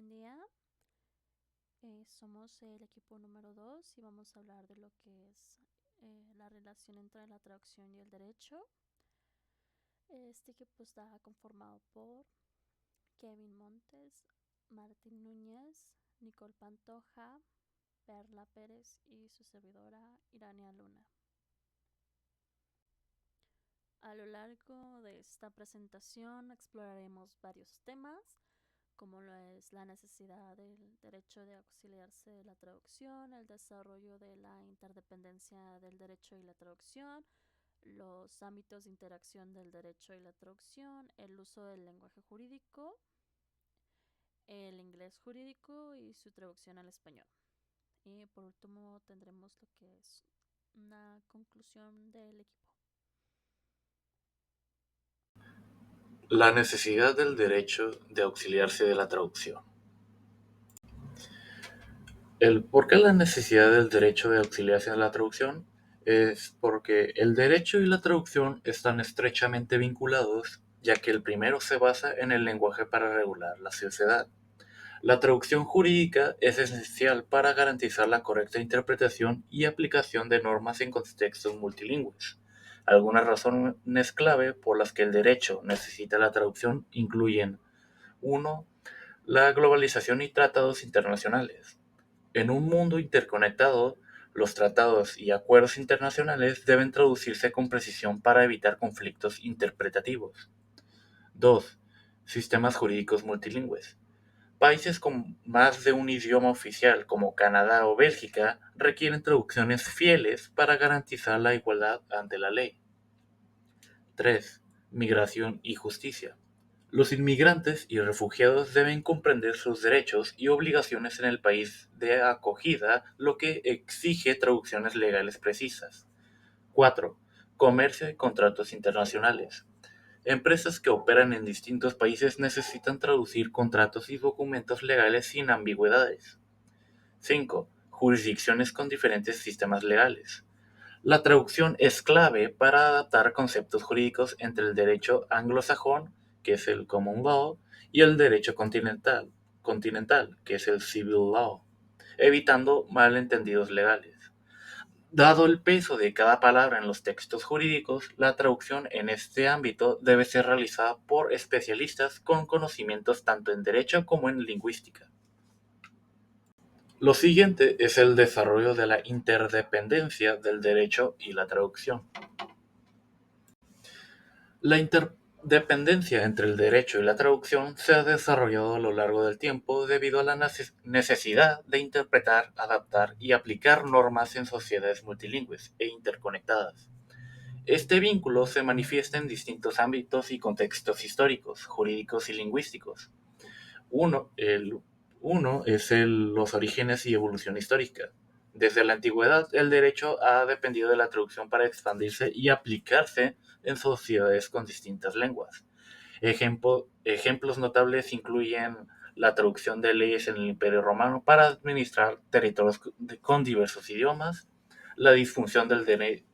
Buen día, somos el equipo número 2 y vamos a hablar de lo que es la relación entre la traducción y el derecho. Este equipo está conformado por Kevin Montes, Martín Núñez, Nicole Pantoja, Perla Pérez y su servidora Irania Luna. A lo largo de esta presentación exploraremos varios temas como lo es la necesidad del derecho de auxiliarse de la traducción, el desarrollo de la interdependencia del derecho y la traducción, los ámbitos de interacción del derecho y la traducción, el uso del lenguaje jurídico, el inglés jurídico y su traducción al español. Y por último tendremos lo que es una conclusión del equipo. La necesidad del derecho de auxiliarse de la traducción. El por qué la necesidad del derecho de auxiliarse de la traducción es porque el derecho y la traducción están estrechamente vinculados, ya que el primero se basa en el lenguaje para regular la sociedad. La traducción jurídica es esencial para garantizar la correcta interpretación y aplicación de normas en contextos multilingües. Algunas razones clave por las que el derecho necesita la traducción incluyen: 1. La globalización y tratados internacionales. En un mundo interconectado, los tratados y acuerdos internacionales deben traducirse con precisión para evitar conflictos interpretativos. 2. Sistemas jurídicos multilingües. Países con más de un idioma oficial, como Canadá o Bélgica, requieren traducciones fieles para garantizar la igualdad ante la ley. 3. Migración y justicia. Los inmigrantes y refugiados deben comprender sus derechos y obligaciones en el país de acogida, lo que exige traducciones legales precisas. 4. Comercio y contratos internacionales. Empresas que operan en distintos países necesitan traducir contratos y documentos legales sin ambigüedades. 5. Jurisdicciones con diferentes sistemas legales. La traducción es clave para adaptar conceptos jurídicos entre el derecho anglosajón, que es el common law, y el derecho continental, que es el civil law, evitando malentendidos legales. Dado el peso de cada palabra en los textos jurídicos, la traducción en este ámbito debe ser realizada por especialistas con conocimientos tanto en derecho como en lingüística. Lo siguiente es el desarrollo de la interdependencia del derecho y la traducción. La interdependencia entre el derecho y la traducción se ha desarrollado a lo largo del tiempo debido a la necesidad de interpretar, adaptar y aplicar normas en sociedades multilingües e interconectadas. Este vínculo se manifiesta en distintos ámbitos y contextos históricos, jurídicos y lingüísticos. Uno es los orígenes y evolución histórica. Desde la antigüedad, el derecho ha dependido de la traducción para expandirse y aplicarse en sociedades con distintas lenguas. Ejemplos notables incluyen la traducción de leyes en el Imperio Romano para administrar territorios con diversos idiomas, la disfunción del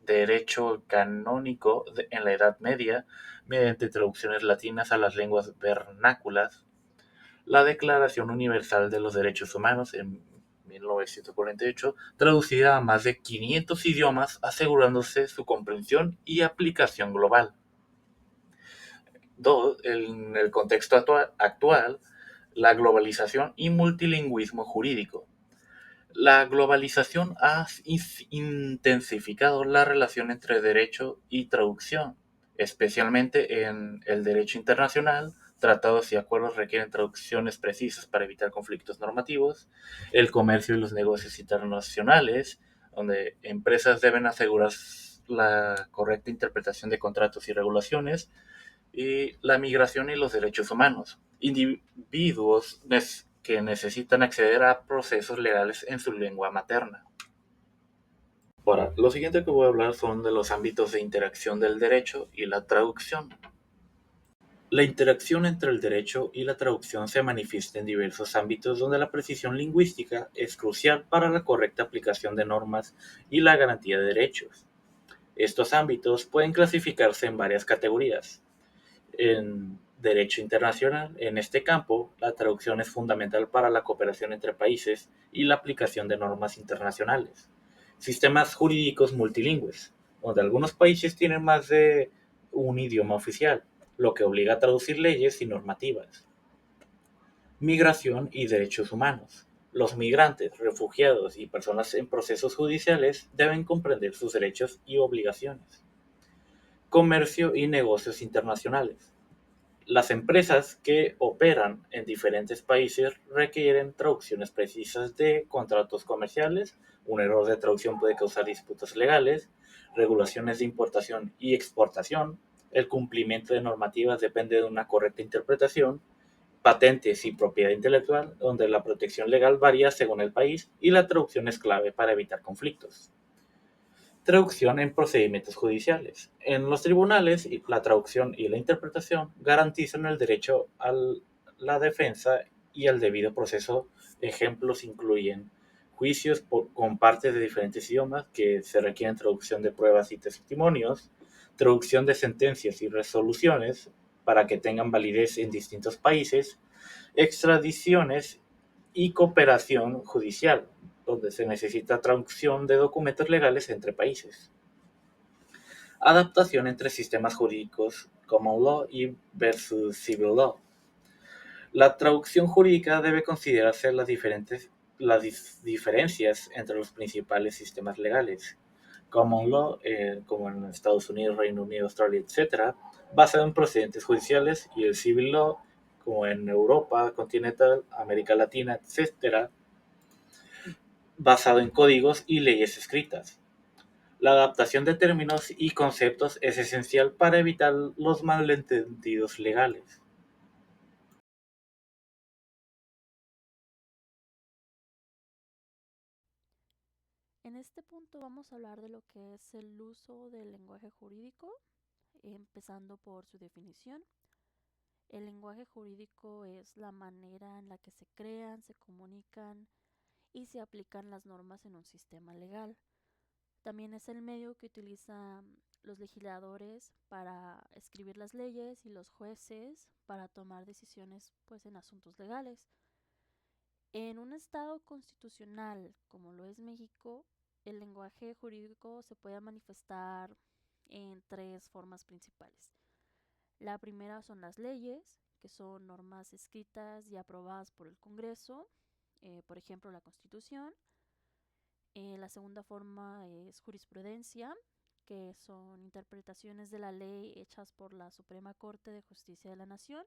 derecho canónico en la Edad Media mediante traducciones latinas a las lenguas vernáculas, la Declaración Universal de los Derechos Humanos en 1948, traducida a más de 500 idiomas, asegurándose su comprensión y aplicación global. En el contexto actual, la globalización y multilingüismo jurídico. La globalización ha intensificado la relación entre derecho y traducción, especialmente en el derecho internacional. Tratados y acuerdos requieren traducciones precisas para evitar conflictos normativos. El comercio y los negocios internacionales, donde empresas deben asegurar la correcta interpretación de contratos y regulaciones. Y la migración y los derechos humanos. Individuos que necesitan acceder a procesos legales en su lengua materna. Ahora, lo siguiente que voy a hablar son de los ámbitos de interacción del derecho y la traducción. La interacción entre el derecho y la traducción se manifiesta en diversos ámbitos donde la precisión lingüística es crucial para la correcta aplicación de normas y la garantía de derechos. Estos ámbitos pueden clasificarse en varias categorías. derecho internacional. En este campo, la traducción es fundamental para la cooperación entre países y la aplicación de normas internacionales. Sistemas jurídicos multilingües, donde algunos países tienen más de un idioma oficial, lo que obliga a traducir leyes y normativas. Migración y derechos humanos. Los migrantes, refugiados y personas en procesos judiciales deben comprender sus derechos y obligaciones. Comercio y negocios internacionales. Las empresas que operan en diferentes países requieren traducciones precisas de contratos comerciales. Un error de traducción puede causar disputas legales, regulaciones de importación y exportación. El cumplimiento de normativas depende de una correcta interpretación. Patentes y propiedad intelectual, donde la protección legal varía según el país y la traducción es clave para evitar conflictos. Traducción en procedimientos judiciales. En los tribunales, la traducción y la interpretación garantizan el derecho a la defensa y al debido proceso. Ejemplos incluyen juicios con partes de diferentes idiomas que se requieren traducción de pruebas y testimonios, traducción de sentencias y resoluciones para que tengan validez en distintos países, extradiciones y cooperación judicial, donde se necesita traducción de documentos legales entre países. Adaptación entre sistemas jurídicos Common Law y versus Civil Law. La traducción jurídica debe considerarse las diferencias entre los principales sistemas legales. Common Law, como en Estados Unidos, Reino Unido, Australia, etc., basado en procedimientos judiciales, y el Civil Law, como en Europa continental, América Latina, etc., basado en códigos y leyes escritas. La adaptación de términos y conceptos es esencial para evitar los malentendidos legales. En este punto vamos a hablar de lo que es el uso del lenguaje jurídico, empezando por su definición. El lenguaje jurídico es la manera en la que se crean, se comunican y se aplican las normas en un sistema legal. También es el medio que utilizan los legisladores para escribir las leyes y los jueces para tomar decisiones pues, en asuntos legales. En un estado constitucional como lo es México, el lenguaje jurídico se puede manifestar en tres formas principales. La primera son las leyes, que son normas escritas y aprobadas por el Congreso, por ejemplo la Constitución. La segunda forma es jurisprudencia, que son interpretaciones de la ley hechas por la Suprema Corte de Justicia de la Nación,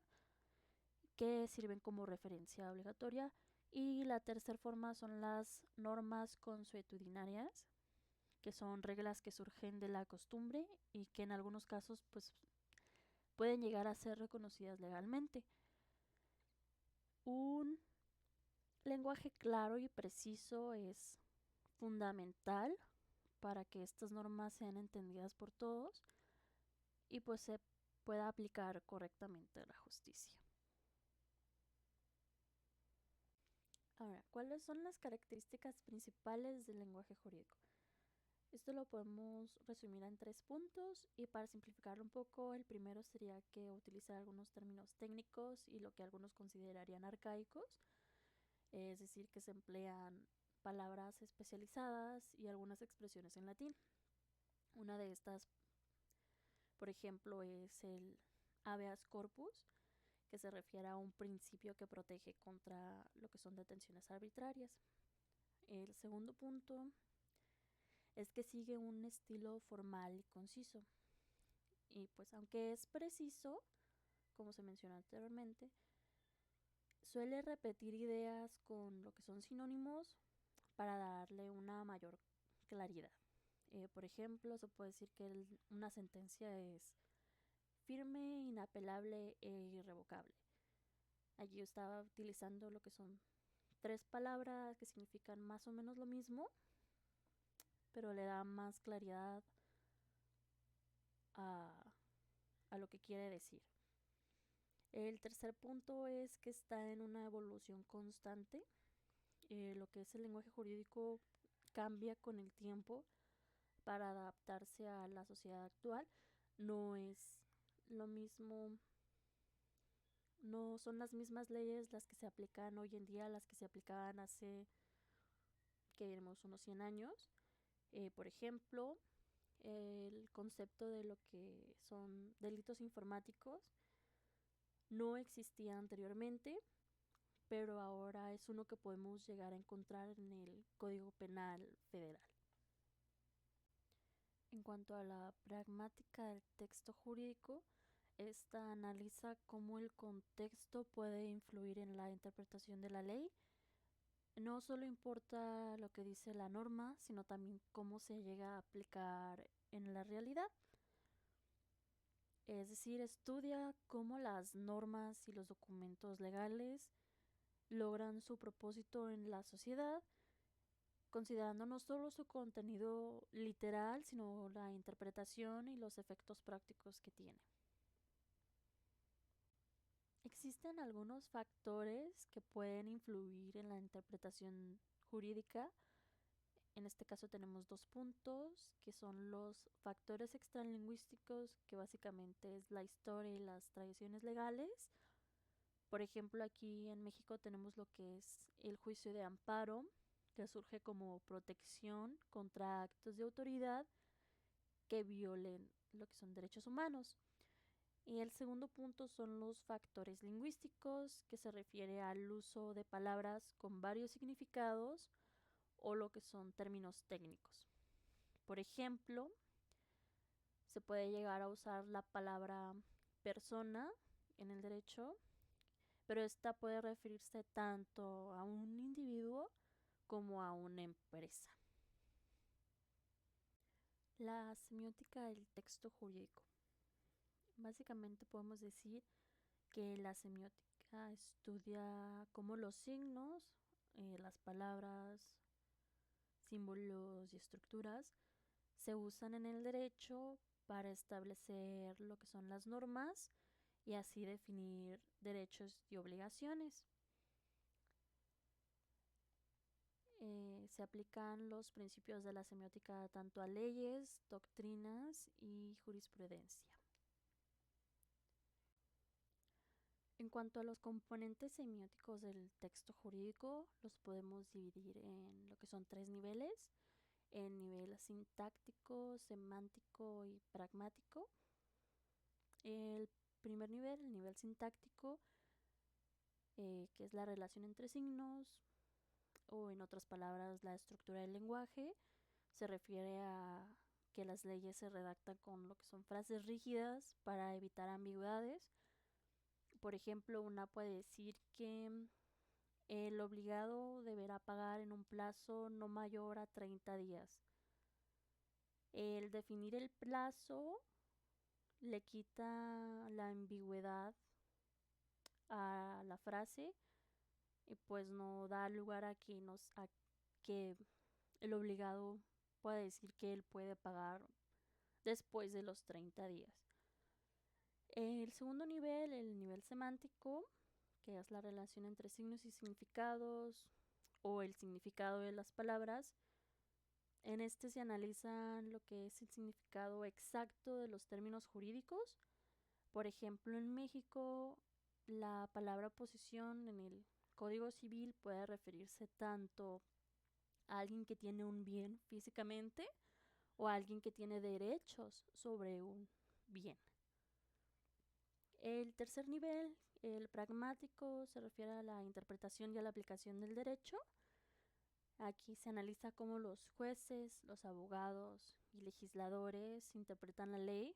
que sirven como referencia obligatoria. Y la tercera forma son las normas consuetudinarias, que son reglas que surgen de la costumbre y que en algunos casos pues, pueden llegar a ser reconocidas legalmente. Un lenguaje claro y preciso es fundamental para que estas normas sean entendidas por todos y pues se pueda aplicar correctamente la justicia. Ahora, ¿cuáles son las características principales del lenguaje jurídico? Esto lo podemos resumir en tres puntos y para simplificarlo un poco, el primero sería que utiliza algunos términos técnicos y lo que algunos considerarían arcaicos, es decir, que se emplean palabras especializadas y algunas expresiones en latín. Una de estas, por ejemplo, es el habeas corpus, que se refiere a un principio que protege contra lo que son detenciones arbitrarias. El segundo punto es que sigue un estilo formal y conciso. Y pues aunque es preciso, como se mencionó anteriormente, suele repetir ideas con lo que son sinónimos para darle una mayor claridad. Por ejemplo, se puede decir que una sentencia es firme, inapelable e irrevocable. Allí yo estaba utilizando lo que son tres palabras que significan más o menos lo mismo, pero le da más claridad a, a lo que quiere decir. El tercer punto es que está en una evolución constante. Lo que es el lenguaje jurídico cambia con el tiempo para adaptarse a la sociedad actual. No es lo mismo No son las mismas leyes las que se aplican hoy en día, las que se aplicaban hace, que diremos, unos 100 años. Por ejemplo, el concepto de lo que son delitos informáticos no existía anteriormente, pero ahora es uno que podemos llegar a encontrar en el Código Penal Federal. En cuanto a la pragmática del texto jurídico, esta analiza cómo el contexto puede influir en la interpretación de la ley. No solo importa lo que dice la norma, sino también cómo se llega a aplicar en la realidad. Es decir, estudia cómo las normas y los documentos legales logran su propósito en la sociedad, considerando no solo su contenido literal, sino la interpretación y los efectos prácticos que tiene. Existen algunos factores que pueden influir en la interpretación jurídica. En este caso tenemos 2 puntos, que son los factores extralingüísticos, que básicamente es la historia y las tradiciones legales. Por ejemplo, aquí en México tenemos lo que es el juicio de amparo, que surge como protección contra actos de autoridad que violen lo que son derechos humanos. Y el segundo punto son los factores lingüísticos, que se refiere al uso de palabras con varios significados o lo que son términos técnicos. Por ejemplo, se puede llegar a usar la palabra persona en el derecho, pero esta puede referirse tanto a un individuo como a una empresa. La semiótica del texto jurídico. Básicamente podemos decir que la semiótica estudia cómo los signos, las palabras, símbolos y estructuras se usan en el derecho para establecer lo que son las normas y así definir derechos y obligaciones. Se aplican los principios de la semiótica tanto a leyes, doctrinas y jurisprudencia. En cuanto a los componentes semióticos del texto jurídico, los podemos dividir en lo que son 3 niveles: en nivel sintáctico, semántico y pragmático. El primer nivel, el nivel sintáctico, que es la relación entre signos, o en otras palabras, la estructura del lenguaje, se refiere a que las leyes se redactan con lo que son frases rígidas para evitar ambigüedades. Por ejemplo, una puede decir que el obligado deberá pagar en un plazo no mayor a 30 días. El definir el plazo le quita la ambigüedad a la frase y pues no da lugar a que el obligado pueda decir que él puede pagar después de los 30 días. El segundo nivel, el nivel semántico, que es la relación entre signos y significados o el significado de las palabras. En este se analiza lo que es el significado exacto de los términos jurídicos. Por ejemplo, en México, la palabra posesión en el Código Civil puede referirse tanto a alguien que tiene un bien físicamente o a alguien que tiene derechos sobre un bien. El tercer nivel, el pragmático, se refiere a la interpretación y a la aplicación del derecho. Aquí se analiza cómo los jueces, los abogados y legisladores interpretan la ley.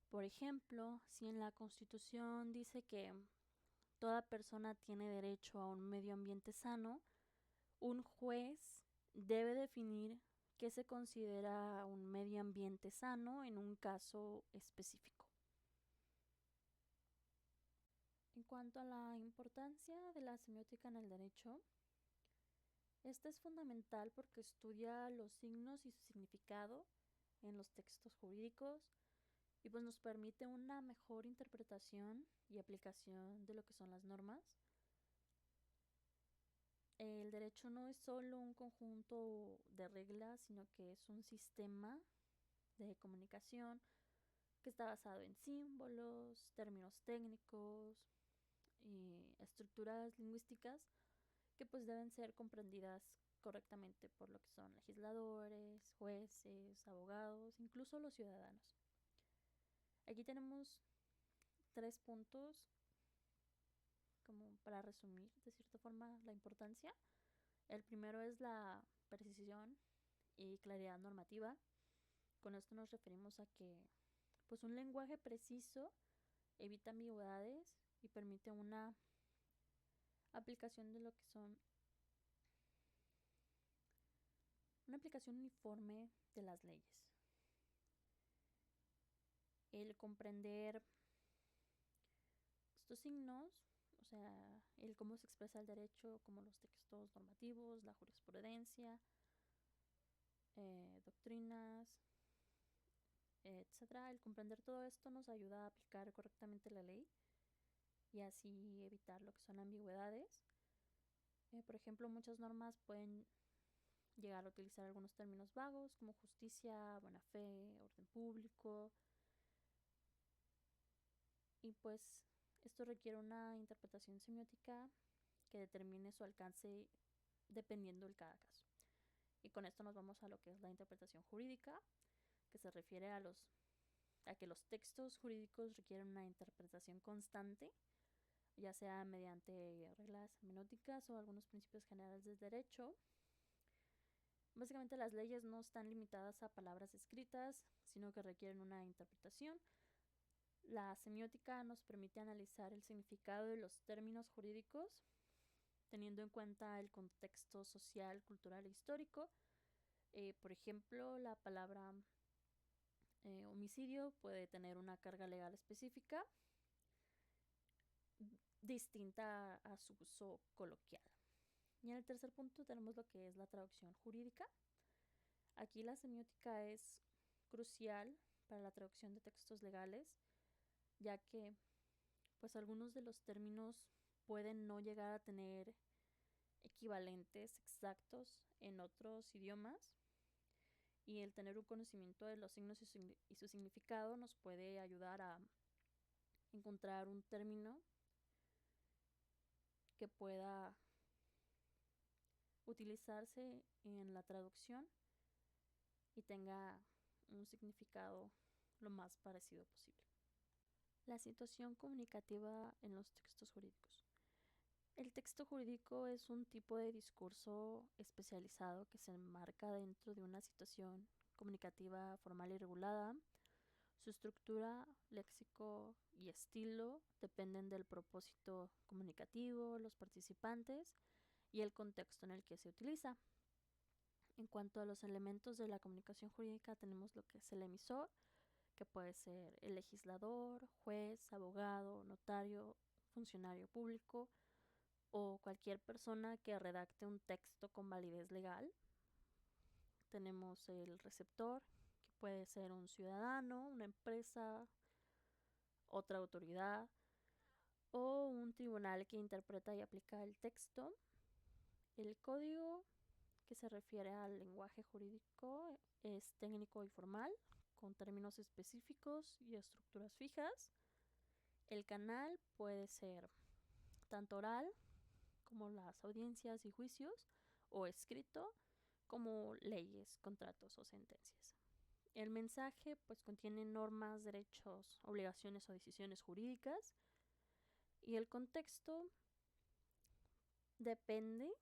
Por ejemplo, si en la Constitución dice que toda persona tiene derecho a un medio ambiente sano, un juez debe definir qué se considera un medio ambiente sano en un caso específico. En cuanto a la importancia de la semiótica en el derecho, esta es fundamental porque estudia los signos y su significado en los textos jurídicos y pues nos permite una mejor interpretación y aplicación de lo que son las normas. El derecho no es solo un conjunto de reglas, sino que es un sistema de comunicación que está basado en símbolos, términos técnicos, y estructuras lingüísticas que pues deben ser comprendidas correctamente por lo que son legisladores, jueces, abogados, incluso los ciudadanos. Aquí tenemos 3 puntos como para resumir de cierta forma la importancia. El primero es la precisión y claridad normativa. Con esto nos referimos a que pues un lenguaje preciso evita ambigüedades y permite una aplicación de lo que son una aplicación uniforme de las leyes. El comprender estos signos, o sea, el cómo se expresa el derecho, como los textos normativos, la jurisprudencia, doctrinas, etcétera. El comprender todo esto nos ayuda a aplicar correctamente la ley y así evitar lo que son ambigüedades. Por ejemplo, muchas normas pueden llegar a utilizar algunos términos vagos como justicia, buena fe, orden público, y pues esto requiere una interpretación semiótica que determine su alcance dependiendo de cada caso. Y con esto nos vamos a lo que es la interpretación jurídica, que se refiere a que los textos jurídicos requieren una interpretación constante, ya sea mediante reglas hermenéuticas o algunos principios generales del derecho. Básicamente las leyes no están limitadas a palabras escritas, sino que requieren una interpretación. La semiótica nos permite analizar el significado de los términos jurídicos, teniendo en cuenta el contexto social, cultural e histórico. Por ejemplo, la palabra homicidio puede tener una carga legal específica distinta a su uso coloquial. Y en el tercer punto tenemos lo que es la traducción jurídica. Aquí la semiótica es crucial para la traducción de textos legales, ya que pues algunos de los términos pueden no llegar a tener equivalentes exactos en otros idiomas, y el tener un conocimiento de los signos y su significado nos puede ayudar a encontrar un término que pueda utilizarse en la traducción y tenga un significado lo más parecido posible. La situación comunicativa en los textos jurídicos. El texto jurídico es un tipo de discurso especializado que se enmarca dentro de una situación comunicativa formal y regulada. Su estructura, léxico y estilo dependen del propósito comunicativo, los participantes y el contexto en el que se utiliza. En cuanto a los elementos de la comunicación jurídica, tenemos lo que es el emisor, que puede ser el legislador, juez, abogado, notario, funcionario público o cualquier persona que redacte un texto con validez legal. Tenemos el receptor, que puede ser un ciudadano, una empresa, otra autoridad o un tribunal que interpreta y aplica el texto. El código, que se refiere al lenguaje jurídico, es técnico y formal, con términos específicos y estructuras fijas. El canal puede ser tanto oral, como las audiencias y juicios, o escrito, como leyes, contratos o sentencias. El mensaje pues contiene normas, derechos, obligaciones o decisiones jurídicas, y el contexto depende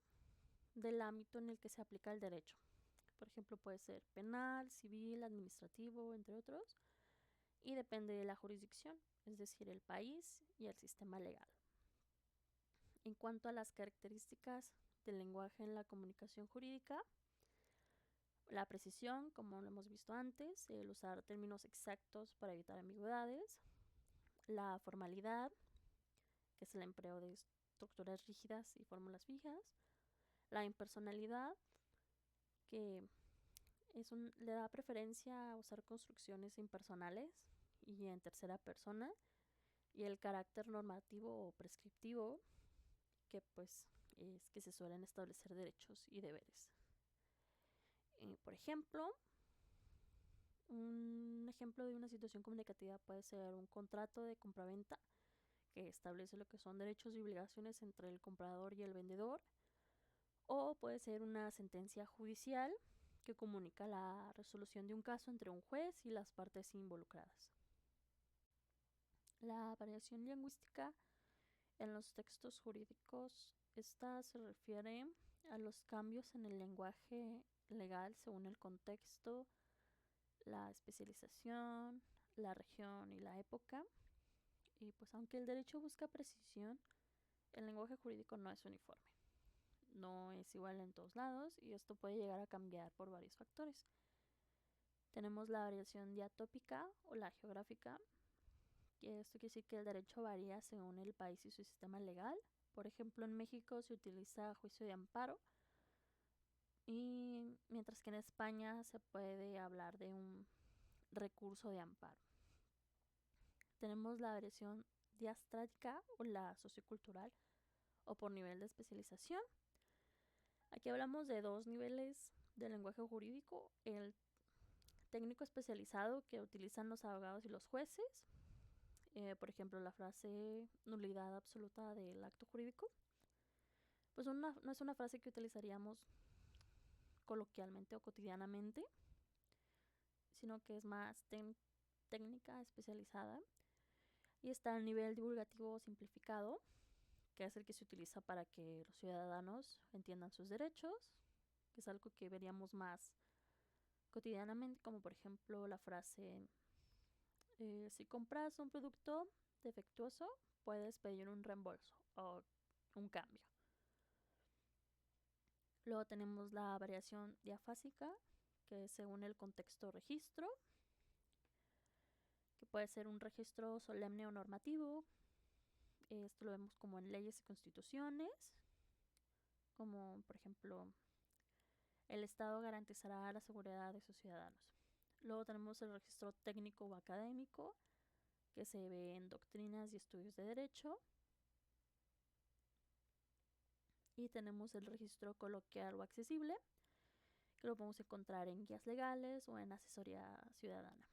del ámbito en el que se aplica el derecho. Por ejemplo, puede ser penal, civil, administrativo, entre otros, y depende de la jurisdicción, es decir, el país y el sistema legal. En cuanto a las características del lenguaje en la comunicación jurídica, la precisión, como lo hemos visto antes, el usar términos exactos para evitar ambigüedades, la formalidad, que es el empleo de estructuras rígidas y fórmulas fijas, la impersonalidad, que le da preferencia a usar construcciones impersonales y en tercera persona, y el carácter normativo o prescriptivo, que pues es que se suelen establecer derechos y deberes. Por ejemplo, un ejemplo de una situación comunicativa puede ser un contrato de compraventa que establece lo que son derechos y obligaciones entre el comprador y el vendedor, o puede ser una sentencia judicial que comunica la resolución de un caso entre un juez y las partes involucradas. La variación lingüística en los textos jurídicos, esta se refiere a los cambios en el lenguaje legal según el contexto, la especialización, la región y la época. Y pues aunque el derecho busca precisión, el lenguaje jurídico no es uniforme. No es igual en todos lados y esto puede llegar a cambiar por varios factores. Tenemos la variación diatópica o la geográfica, que esto quiere decir que el derecho varía según el país y su sistema legal. Por ejemplo, en México se utiliza juicio de amparo, y mientras que en España se puede hablar de un recurso de amparo. Tenemos la variación diastrática o la sociocultural o por nivel de especialización. Aquí hablamos de dos niveles del lenguaje jurídico: el técnico especializado que utilizan los abogados y los jueces, por ejemplo la frase nulidad absoluta del acto jurídico, pues no es una frase que utilizaríamos coloquialmente o cotidianamente, sino que es más técnica especializada. Y está el nivel divulgativo simplificado, que es el que se utiliza para que los ciudadanos entiendan sus derechos, que es algo que veríamos más cotidianamente, como por ejemplo la frase si compras un producto defectuoso puedes pedir un reembolso o un cambio. Luego tenemos la variación diafásica, que es según el contexto registro, que puede ser un registro solemne o normativo. Esto lo vemos como en leyes y constituciones, como por ejemplo el Estado garantizará la seguridad de sus ciudadanos. Luego tenemos el registro técnico o académico, que se ve en doctrinas y estudios de derecho. Y tenemos el registro coloquial o accesible, que lo podemos encontrar en guías legales o en asesoría ciudadana.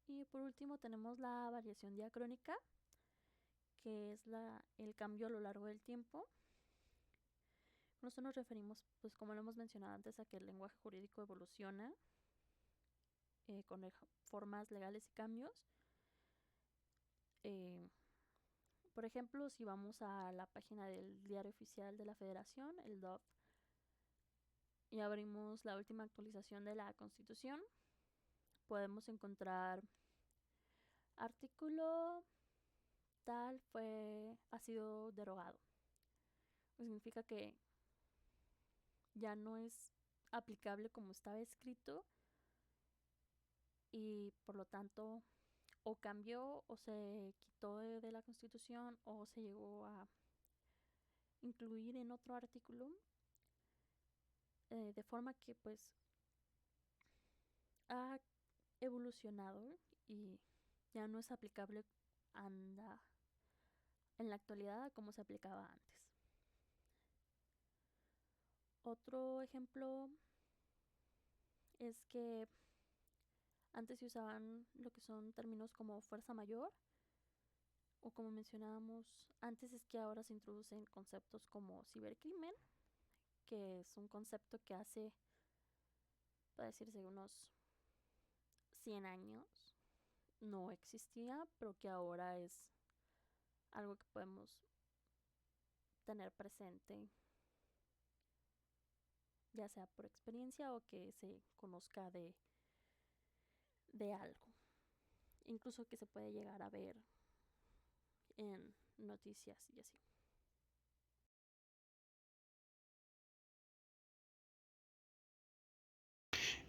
Y por último tenemos la variación diacrónica, que es el cambio a lo largo del tiempo. Con esto nos referimos, pues como lo hemos mencionado antes, a que el lenguaje jurídico evoluciona con formas legales y cambios. Por ejemplo, si vamos a la página del Diario Oficial de la Federación, el DOF, y abrimos la última actualización de la Constitución, podemos encontrar artículo tal ha sido derogado. Significa que ya no es aplicable como estaba escrito y por lo tanto o cambió o se quitó de la Constitución o se llegó a incluir en otro artículo, de forma que pues ha evolucionado y ya no es aplicable en la actualidad como se aplicaba antes. Otro ejemplo es que antes se usaban lo que son términos como fuerza mayor, o como mencionábamos antes, es que ahora se introducen conceptos como cibercrimen, que es un concepto que hace, puede decirse, unos 100 años no existía, pero que ahora es algo que podemos tener presente, ya sea por experiencia o que se conozca de algo, incluso que se puede llegar a ver en noticias y así.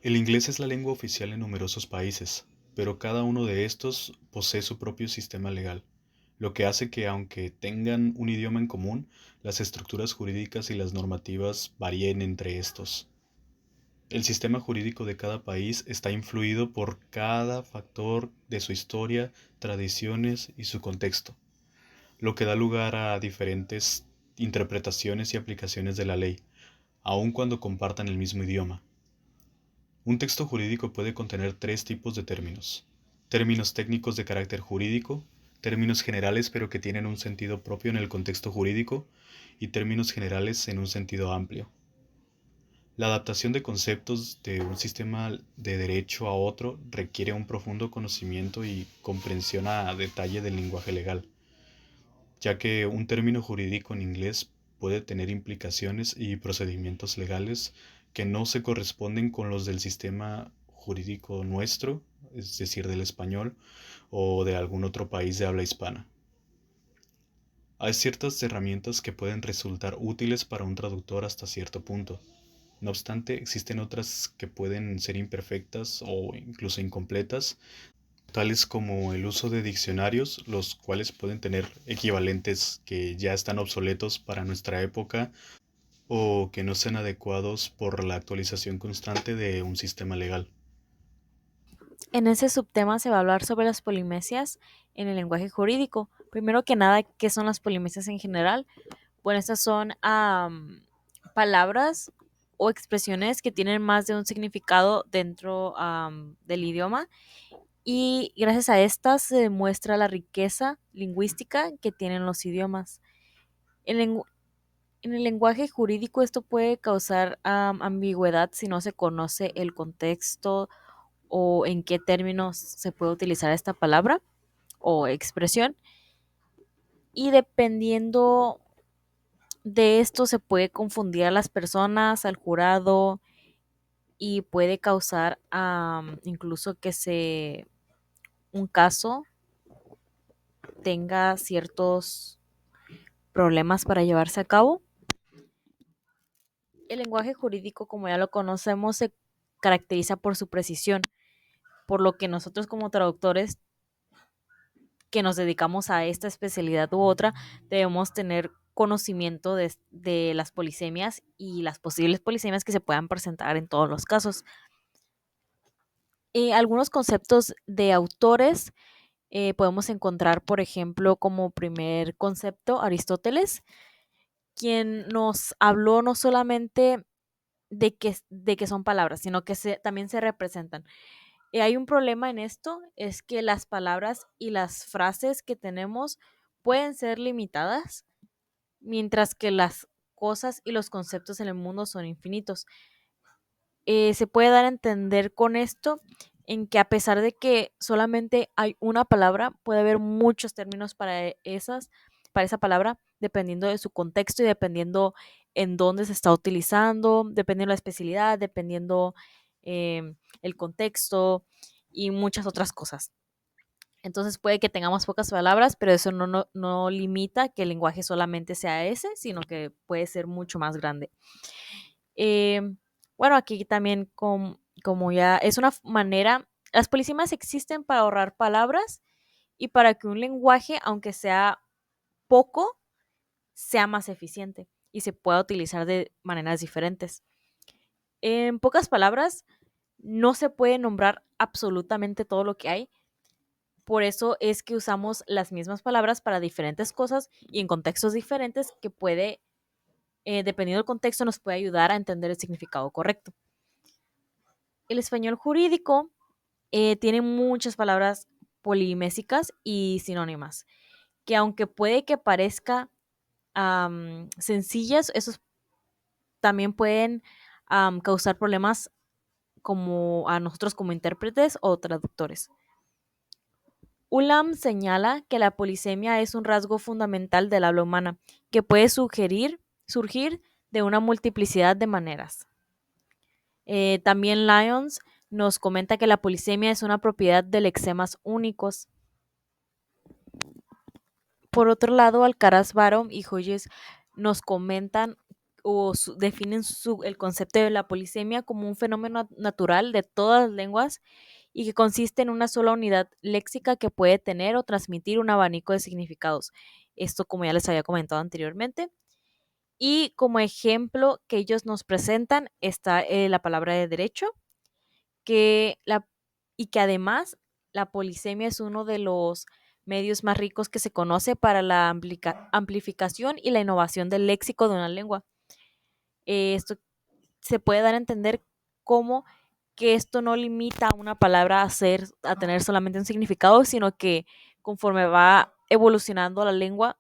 El inglés es la lengua oficial en numerosos países, pero cada uno de estos posee su propio sistema legal, lo que hace que, aunque tengan un idioma en común, las estructuras jurídicas y las normativas varíen entre estos. El sistema jurídico de cada país está influido por cada factor de su historia, tradiciones y su contexto, lo que da lugar a diferentes interpretaciones y aplicaciones de la ley, aun cuando compartan el mismo idioma. Un texto jurídico puede contener tres tipos de términos: términos técnicos de carácter jurídico, términos generales pero que tienen un sentido propio en el contexto jurídico, y términos generales en un sentido amplio. La adaptación de conceptos de un sistema de derecho a otro requiere un profundo conocimiento y comprensión a detalle del lenguaje legal, ya que un término jurídico en inglés puede tener implicaciones y procedimientos legales que no se corresponden con los del sistema jurídico nuestro, es decir, del español o de algún otro país de habla hispana. Hay ciertas herramientas que pueden resultar útiles para un traductor hasta cierto punto. No obstante, existen otras que pueden ser imperfectas o incluso incompletas, tales como el uso de diccionarios, los cuales pueden tener equivalentes que ya están obsoletos para nuestra época o que no sean adecuados por la actualización constante de un sistema legal. En ese subtema se va a hablar sobre las polimesias en el lenguaje jurídico. Primero que nada, ¿qué son las polimesias en general? Bueno, estas son palabras o expresiones que tienen más de un significado dentro del idioma, y gracias a estas se demuestra la riqueza lingüística que tienen los idiomas. En, en el lenguaje jurídico esto puede causar ambigüedad si no se conoce el contexto o en qué términos se puede utilizar esta palabra o expresión, y dependiendo de esto se puede confundir a las personas, al jurado, y puede causar incluso que un caso tenga ciertos problemas para llevarse a cabo. El lenguaje jurídico, como ya lo conocemos, se caracteriza por su precisión, por lo que nosotros como traductores que nos dedicamos a esta especialidad u otra debemos tener conocimiento de las polisemias y las posibles polisemias que se puedan presentar en todos los casos. Algunos conceptos de autores podemos encontrar, por ejemplo, como primer concepto Aristóteles, quien nos habló no solamente de que son palabras, sino que también se representan. Hay un problema en esto, es que las palabras y las frases que tenemos pueden ser limitadas, mientras que las cosas y los conceptos en el mundo son infinitos. Se puede dar a entender con esto en que a pesar de que solamente hay una palabra, puede haber muchos términos para esa palabra, dependiendo de su contexto y dependiendo en dónde se está utilizando, dependiendo de la especialidad, dependiendo el contexto y muchas otras cosas. Entonces puede que tengamos pocas palabras, pero eso no limita que el lenguaje solamente sea ese, sino que puede ser mucho más grande. Eh, bueno, aquí también como ya es una manera, las polisemas existen para ahorrar palabras y para que un lenguaje, aunque sea poco, sea más eficiente y se pueda utilizar de maneras diferentes. En pocas palabras, no se puede nombrar absolutamente todo lo que hay. Por eso es que usamos las mismas palabras para diferentes cosas y en contextos diferentes que puede, dependiendo del contexto, nos puede ayudar a entender el significado correcto. El español jurídico tiene muchas palabras polimésicas y sinónimas, que aunque puede que parezca sencillas, esos también pueden causar problemas como a nosotros como intérpretes o traductores. Ulam señala que la polisemia es un rasgo fundamental del habla humana, que puede surgir de una multiplicidad de maneras. También Lyons nos comenta que la polisemia es una propiedad de lexemas únicos. Por otro lado, Alcaraz Barom y Hoyes nos comentan o definen el concepto de la polisemia como un fenómeno natural de todas las lenguas y que consiste en una sola unidad léxica que puede tener o transmitir un abanico de significados. Esto, como ya les había comentado anteriormente. Y como ejemplo que ellos nos presentan está la palabra de derecho, y que además la polisemia es uno de los medios más ricos que se conoce para la amplificación y la innovación del léxico de una lengua. Esto se puede dar a entender como que esto no limita a una palabra a tener solamente un significado, sino que conforme va evolucionando la lengua,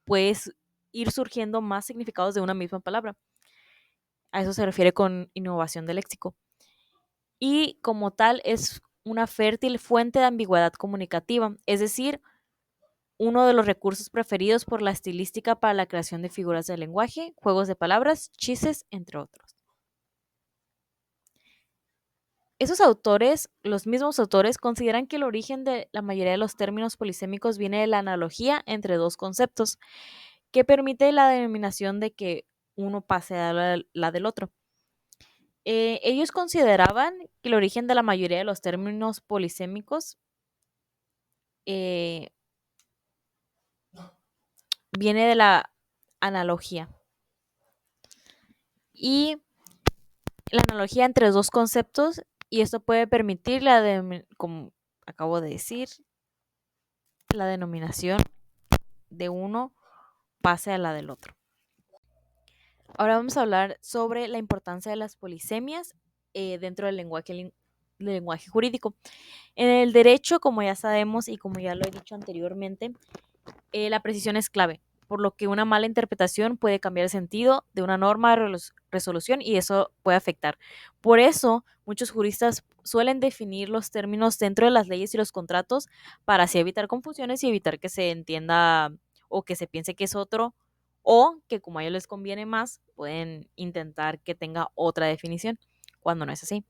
puedes ir surgiendo más significados de una misma palabra. A eso se refiere con innovación del léxico. Y como tal es una fértil fuente de ambigüedad comunicativa, es decir, uno de los recursos preferidos por la estilística para la creación de figuras del lenguaje, juegos de palabras, chistes, entre otros. Esos autores, los mismos autores, consideran que el origen de la mayoría de los términos polisémicos viene de la analogía entre dos conceptos, que permite la denominación de que uno pase a la del otro. Ellos consideraban que el origen de la mayoría de los términos polisémicos viene de la analogía. Y la analogía entre dos conceptos, y esto puede permitir como acabo de decir, la denominación de uno pase a la del otro. Ahora vamos a hablar sobre la importancia de las polisemias dentro del lenguaje jurídico. En el derecho, como ya sabemos y como ya lo he dicho anteriormente, la precisión es clave, por lo que una mala interpretación puede cambiar el sentido de una norma de resolución y eso puede afectar. Por eso, muchos juristas suelen definir los términos dentro de las leyes y los contratos para así evitar confusiones y evitar que se entienda o que se piense que es otro, o que como a ellos les conviene más, pueden intentar que tenga otra definición, cuando no es así.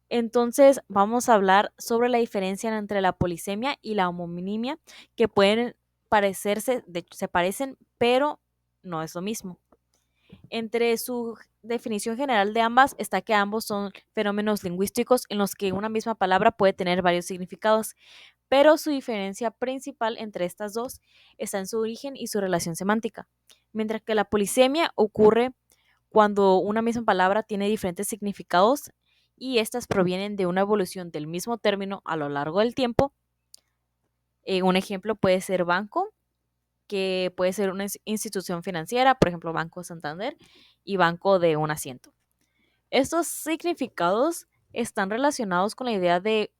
Entonces, vamos a hablar sobre la diferencia entre la polisemia y la homonimia, que pueden parecerse, de hecho se parecen, pero no es lo mismo. Entre su definición general de ambas está que ambos son fenómenos lingüísticos en los que una misma palabra puede tener varios significados, pero su diferencia principal entre estas dos está en su origen y su relación semántica. Mientras que la polisemia ocurre cuando una misma palabra tiene diferentes significados y estas provienen de una evolución del mismo término a lo largo del tiempo. Un ejemplo puede ser banco, que puede ser una institución financiera, por ejemplo, Banco Santander, y banco de un asiento. Estos significados están relacionados con la idea de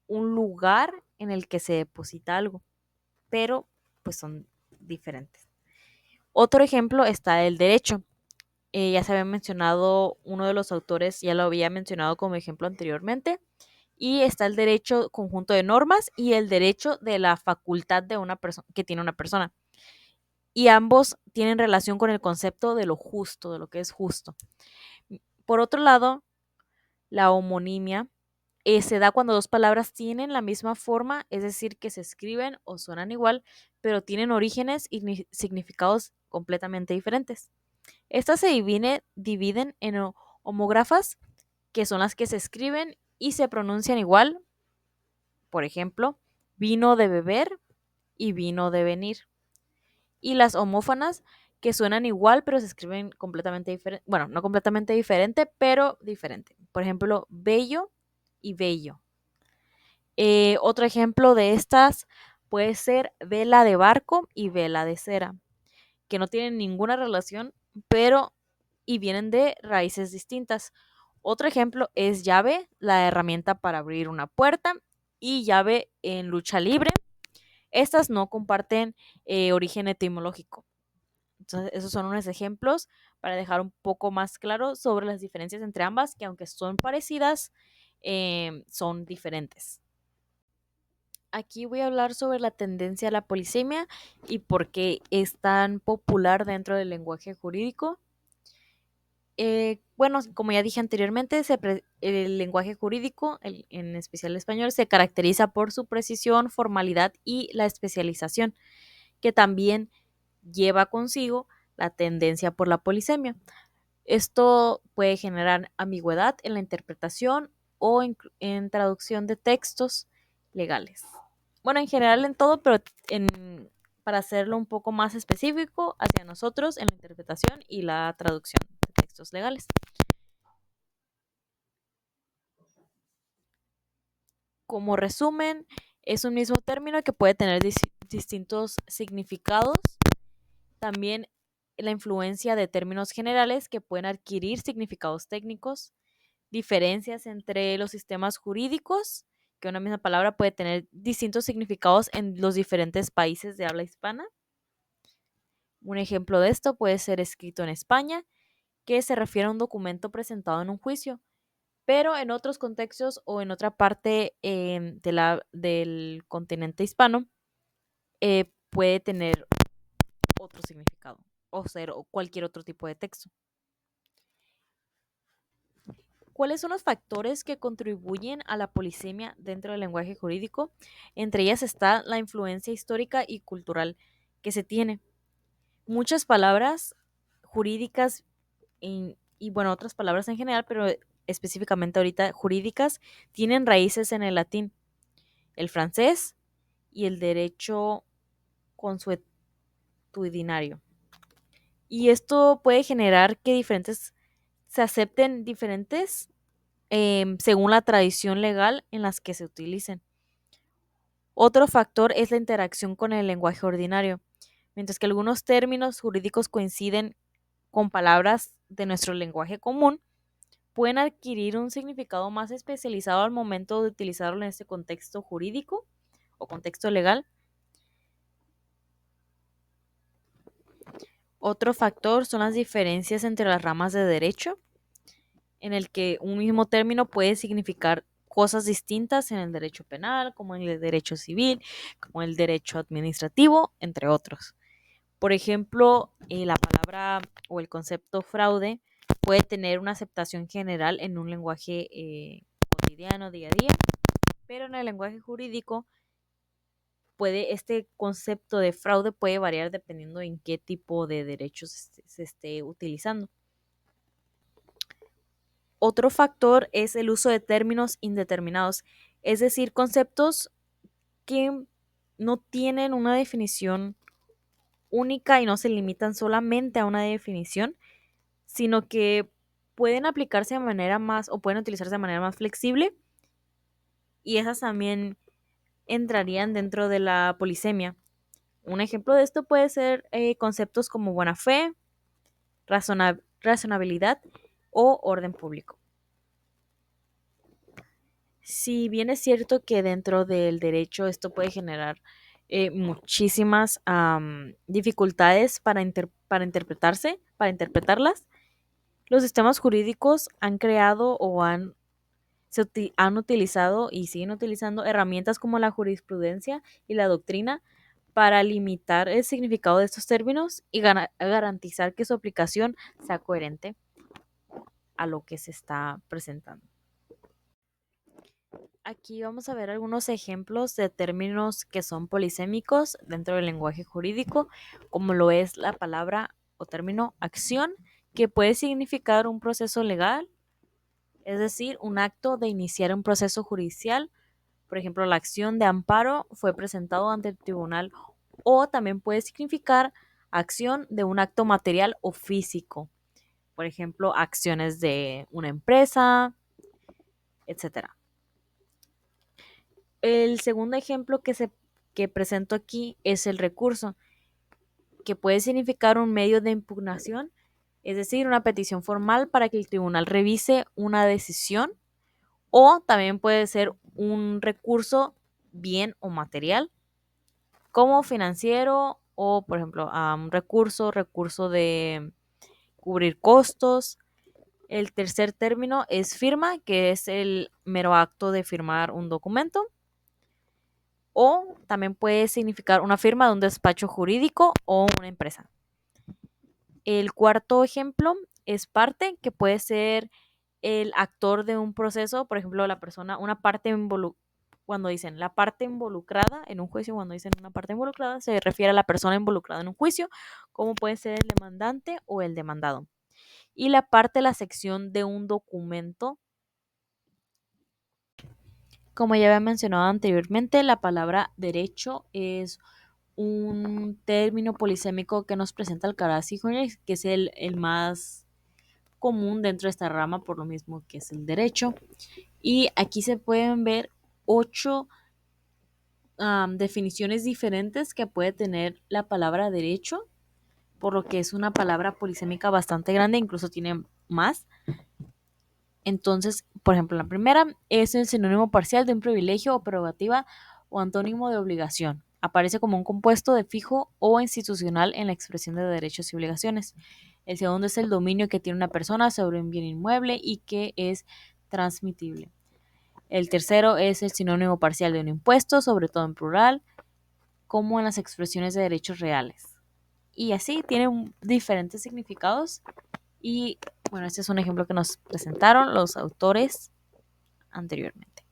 un lugar en el que se deposita algo, pero pues son diferentes. Otro ejemplo está el derecho. Ya se había mencionado, uno de los autores ya lo había mencionado como ejemplo anteriormente, y está el derecho conjunto de normas y el derecho de la facultad de una persona que tiene una persona. Y ambos tienen relación con el concepto de lo justo, de lo que es justo. Por otro lado, la homonimia se da cuando dos palabras tienen la misma forma, es decir, que se escriben o suenan igual, pero tienen orígenes y significados completamente diferentes. Estas se dividen en homógrafas, que son las que se escriben y se pronuncian igual. Por ejemplo, vino de beber y vino de venir. Y las homófonas, que suenan igual, pero se escriben completamente diferente. Bueno, no completamente diferente, pero diferente. Por ejemplo, bello y bello. Otro ejemplo de estas puede ser vela de barco y vela de cera, que no tienen ninguna relación, pero y vienen de raíces distintas. Otro ejemplo es llave, la herramienta para abrir una puerta, y llave en lucha libre. Estas no comparten origen etimológico. Entonces, esos son unos ejemplos para dejar un poco más claro sobre las diferencias entre ambas, que aunque son parecidas, son diferentes. Aquí voy a hablar sobre la tendencia a la polisemia y por qué es tan popular dentro del lenguaje jurídico. Bueno, como ya dije anteriormente, el lenguaje jurídico, en especial el español, se caracteriza por su precisión, formalidad y la especialización, que también lleva consigo la tendencia por la polisemia. Esto puede generar ambigüedad en la interpretación o en traducción de textos legales. Bueno, en general en todo, pero para hacerlo un poco más específico hacia nosotros en la interpretación y la traducción de textos legales. Como resumen, es un mismo término que puede tener distintos significados. También la influencia de términos generales que pueden adquirir significados técnicos, diferencias entre los sistemas jurídicos que una misma palabra puede tener distintos significados en los diferentes países de habla hispana. Un ejemplo de esto puede ser escrito en España, que se refiere a un documento presentado en un juicio, pero en otros contextos o en otra parte del continente hispano puede tener otro significado o ser cualquier otro tipo de texto. ¿Cuáles son los factores que contribuyen a la polisemia dentro del lenguaje jurídico? Entre ellas está la influencia histórica y cultural que se tiene. Muchas palabras jurídicas y bueno, otras palabras en general, pero específicamente ahorita jurídicas, tienen raíces en el latín, el francés y el derecho consuetudinario. Y esto puede generar que se acepten diferentes según la tradición legal en las que se utilicen. Otro factor es la interacción con el lenguaje ordinario. Mientras que algunos términos jurídicos coinciden con palabras de nuestro lenguaje común, pueden adquirir un significado más especializado al momento de utilizarlo en este contexto jurídico o contexto legal. Otro factor son las diferencias entre las ramas de derecho, en el que un mismo término puede significar cosas distintas en el derecho penal, como en el derecho civil, como en el derecho administrativo, entre otros. Por ejemplo, la palabra o el concepto fraude puede tener una aceptación general en un lenguaje cotidiano, día a día, pero en el lenguaje jurídico este concepto de fraude puede variar dependiendo en qué tipo de derechos se esté utilizando. Otro factor es el uso de términos indeterminados, es decir, conceptos que no tienen una definición única y no se limitan solamente a una definición, sino que pueden aplicarse de manera más o pueden utilizarse de manera más flexible, y esas también entrarían dentro de la polisemia. Un ejemplo de esto puede ser conceptos como buena fe, razonabilidad o orden público. Si bien es cierto que dentro del derecho esto puede generar muchísimas dificultades para interpretarlas, los sistemas jurídicos han creado o han utilizado y siguen utilizando herramientas como la jurisprudencia y la doctrina para limitar el significado de estos términos y garantizar que su aplicación sea coherente a lo que se está presentando. Aquí vamos a ver algunos ejemplos de términos que son polisémicos dentro del lenguaje jurídico, como lo es la palabra o término acción, que puede significar un proceso legal, es decir, un acto de iniciar un proceso judicial. Por ejemplo, la acción de amparo fue presentado ante el tribunal, o también puede significar acción de un acto material o físico. Por ejemplo, acciones de una empresa, etcétera. El segundo ejemplo que presento aquí es el recurso, que puede significar un medio de impugnación, es decir, una petición formal para que el tribunal revise una decisión, o también puede ser un recurso bien o material, como financiero o, por ejemplo, un recurso de cubrir costos. El tercer término es firma, que es el mero acto de firmar un documento, o también puede significar una firma de un despacho jurídico o una empresa. El cuarto ejemplo es parte, que puede ser el actor de un proceso, por ejemplo, la persona, una parte cuando dicen la parte involucrada en un juicio, cuando dicen una parte involucrada, se refiere a la persona involucrada en un juicio, como puede ser el demandante o el demandado. Y la parte, la sección de un documento. Como ya había mencionado anteriormente, la palabra derecho es un término polisémico que nos presenta Alcaraz y Jones, que es el más común dentro de esta rama, por lo mismo que es el derecho. Y aquí se pueden ver 8 definiciones diferentes que puede tener la palabra derecho, por lo que es una palabra polisémica bastante grande, incluso tiene más. Entonces, por ejemplo, la primera es el sinónimo parcial de un privilegio o prerrogativa o antónimo de obligación. Aparece como un compuesto de fijo o institucional en la expresión de derechos y obligaciones. El segundo es el dominio que tiene una persona sobre un bien inmueble y que es transmitible. El tercero es el sinónimo parcial de un impuesto, sobre todo en plural, como en las expresiones de derechos reales. Y así tienen diferentes significados. Y bueno, este es un ejemplo que nos presentaron los autores anteriormente.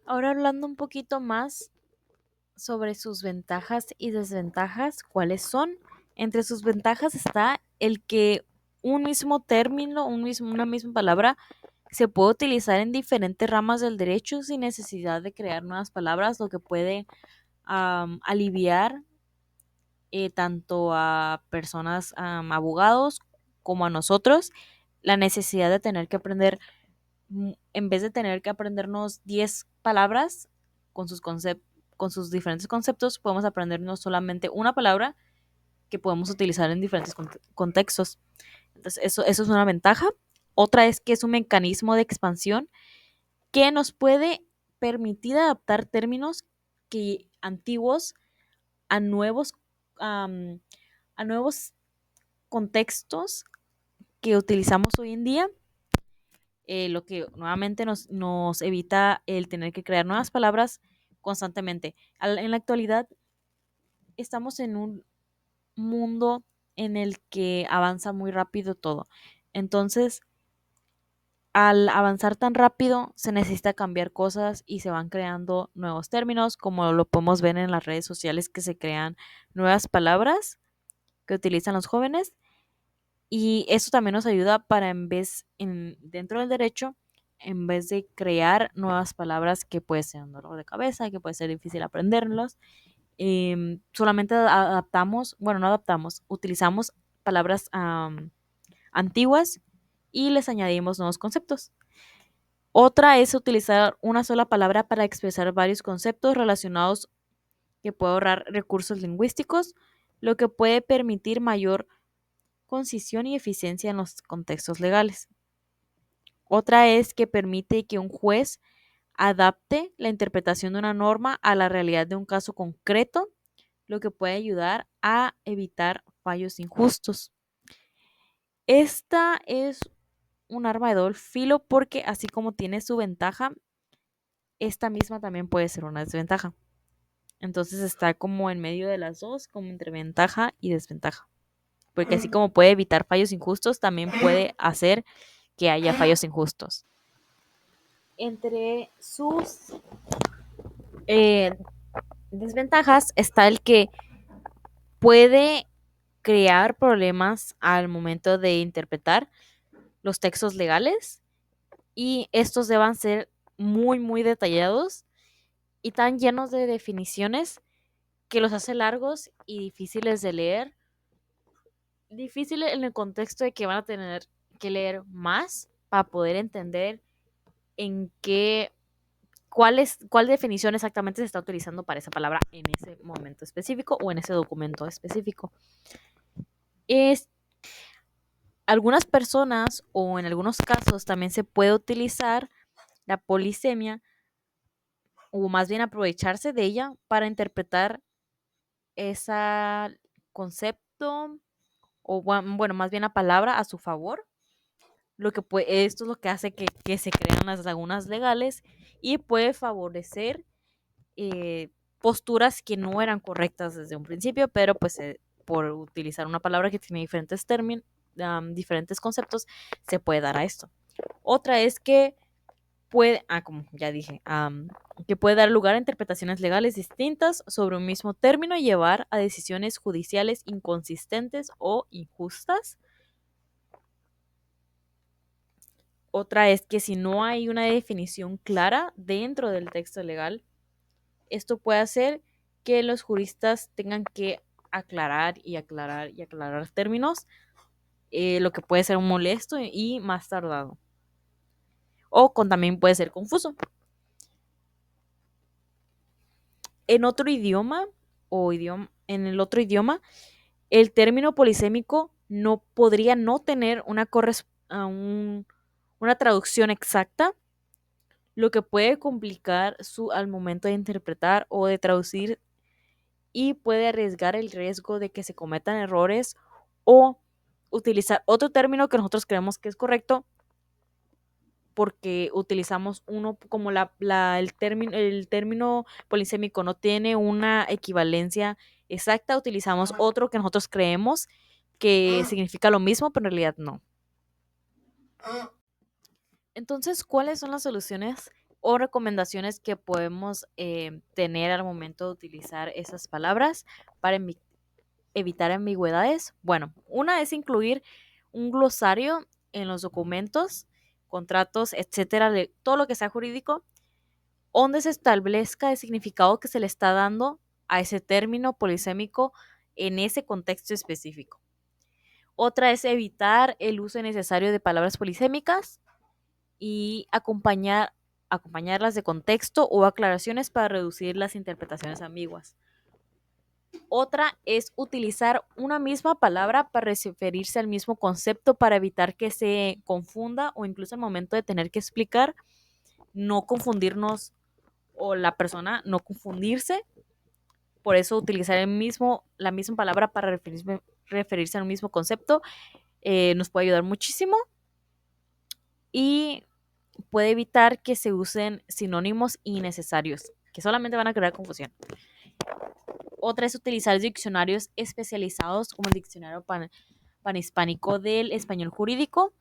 Ahora hablando un poquito más sobre sus ventajas y desventajas, ¿cuáles son? Entre sus ventajas está el que un mismo término, una misma palabra, se puede utilizar en diferentes ramas del derecho sin necesidad de crear nuevas palabras, lo que puede aliviar tanto a personas, abogados, como a nosotros, la necesidad de tener que aprender, en vez de tener que aprendernos 10 palabras con con sus diferentes conceptos, podemos aprendernos solamente una palabra que podemos utilizar en diferentes contextos. Entonces, eso es una ventaja. Otra es que es un mecanismo de expansión que nos puede permitir adaptar términos antiguos a nuevos, a nuevos contextos que utilizamos hoy en día, lo que nuevamente nos evita el tener que crear nuevas palabras constantemente. En la actualidad estamos en un mundo en el que avanza muy rápido todo. Entonces, al avanzar tan rápido, se necesita cambiar cosas y se van creando nuevos términos, como lo podemos ver en las redes sociales, que se crean nuevas palabras que utilizan los jóvenes. Y eso también nos ayuda para dentro del derecho, en vez de crear nuevas palabras que puede ser un dolor de cabeza, que puede ser difícil aprenderlos, solamente adaptamos, bueno, no adaptamos, utilizamos palabras antiguas y les añadimos nuevos conceptos. Otra es utilizar una sola palabra para expresar varios conceptos relacionados, que puede ahorrar recursos lingüísticos, lo que puede permitir mayor concisión y eficiencia en los contextos legales. Otra es que permite que un juez adapte la interpretación de una norma a la realidad de un caso concreto, lo que puede ayudar a evitar fallos injustos. Esta es un arma de doble filo porque así como tiene su ventaja, esta misma también puede ser una desventaja. Entonces está como en medio de las dos, como entre ventaja y desventaja. Porque así como puede evitar fallos injustos, también puede hacer que haya fallos injustos. Entre sus desventajas está el que puede crear problemas al momento de interpretar los textos legales, y estos deban ser muy, muy detallados y tan llenos de definiciones que los hace largos y difíciles de leer. Difíciles en el contexto de que van a tener que leer más para poder entender en cuál definición exactamente se está utilizando para esa palabra en ese momento específico o en ese documento específico. Algunas personas, o en algunos casos también se puede utilizar la polisemia, o más bien aprovecharse de ella para interpretar ese concepto, o bueno, más bien la palabra a su favor. Esto es lo que hace que se crean las lagunas legales y puede favorecer posturas que no eran correctas desde un principio, pero pues por utilizar una palabra que tiene diferentes términos, diferentes conceptos, se puede dar a esto. Otra es que como ya dije, que puede dar lugar a interpretaciones legales distintas sobre un mismo término y llevar a decisiones judiciales inconsistentes o injustas. Otra es que si no hay una definición clara dentro del texto legal, esto puede hacer que los juristas tengan que aclarar y aclarar y aclarar términos, lo que puede ser molesto y más tardado. O también puede ser confuso. En otro idioma, en el otro idioma, el término polisémico no podría no tener una traducción exacta, lo que puede complicar al momento de interpretar o de traducir y puede arriesgar el riesgo de que se cometan errores o utilizar otro término que nosotros creemos que es correcto porque utilizamos uno como el término polisémico no tiene una equivalencia exacta, utilizamos otro que nosotros creemos que significa lo mismo, pero en realidad no. Entonces, ¿cuáles son las soluciones o recomendaciones que podemos tener al momento de utilizar esas palabras para evitar ambigüedades? Bueno, una es incluir un glosario en los documentos, contratos, etcétera, de todo lo que sea jurídico, donde se establezca el significado que se le está dando a ese término polisémico en ese contexto específico. Otra es evitar el uso innecesario de palabras polisémicas y acompañarlas de contexto o aclaraciones para reducir las interpretaciones ambiguas. Otra es utilizar una misma palabra para referirse al mismo concepto para evitar que se confunda o incluso al momento de tener que explicar, no confundirnos o la persona no confundirse. Por eso utilizar la misma palabra para referirse al mismo concepto nos puede ayudar muchísimo y puede evitar que se usen sinónimos innecesarios que solamente van a crear confusión. Otra es utilizar diccionarios especializados como el diccionario panhispánico del español jurídico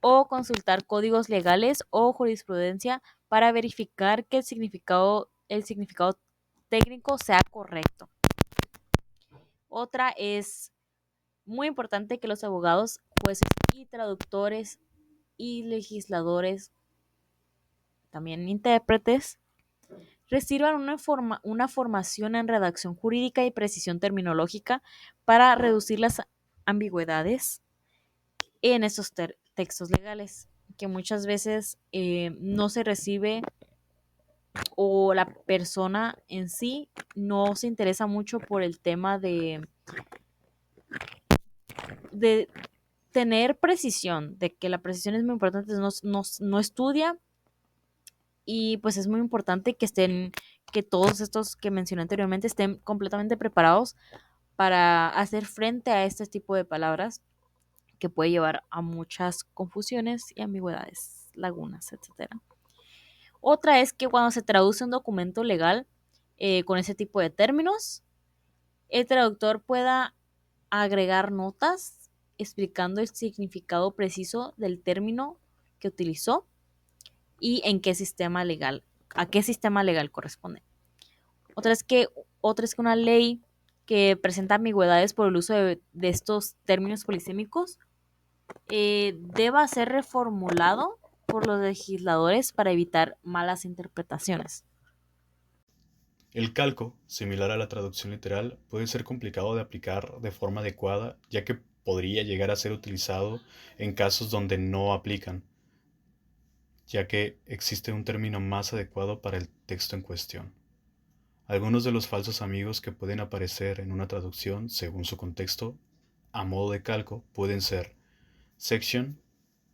o consultar códigos legales o jurisprudencia para verificar que el significado técnico sea correcto. Otra es muy importante que los abogados, jueces y traductores y legisladores, también intérpretes, reciban una formación en redacción jurídica y precisión terminológica para reducir las ambigüedades en estos textos legales, que muchas veces no se recibe o la persona en sí no se interesa mucho por el tema de tener precisión, de que la precisión es muy importante, no estudia y pues es muy importante que todos estos que mencioné anteriormente estén completamente preparados para hacer frente a este tipo de palabras que puede llevar a muchas confusiones y ambigüedades, lagunas, etc. Otra es que cuando se traduce un documento legal con ese tipo de términos, el traductor pueda agregar notas explicando el significado preciso del término que utilizó y a qué sistema legal corresponde. Otra es que una ley que presenta ambigüedades por el uso de estos términos polisémicos deba ser reformulado por los legisladores para evitar malas interpretaciones. El calco, similar a la traducción literal, puede ser complicado de aplicar de forma adecuada, ya que podría llegar a ser utilizado en casos donde no aplican, ya que existe un término más adecuado para el texto en cuestión. Algunos de los falsos amigos que pueden aparecer en una traducción, según su contexto, a modo de calco, pueden ser section,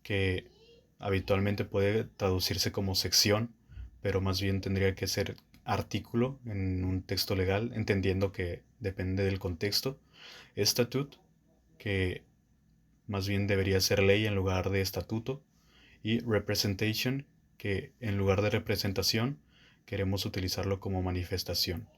que habitualmente puede traducirse como sección, pero más bien tendría que ser artículo en un texto legal, entendiendo que depende del contexto. Statute, que más bien debería ser ley en lugar de estatuto. Y representation, que en lugar de representación queremos utilizarlo como manifestación.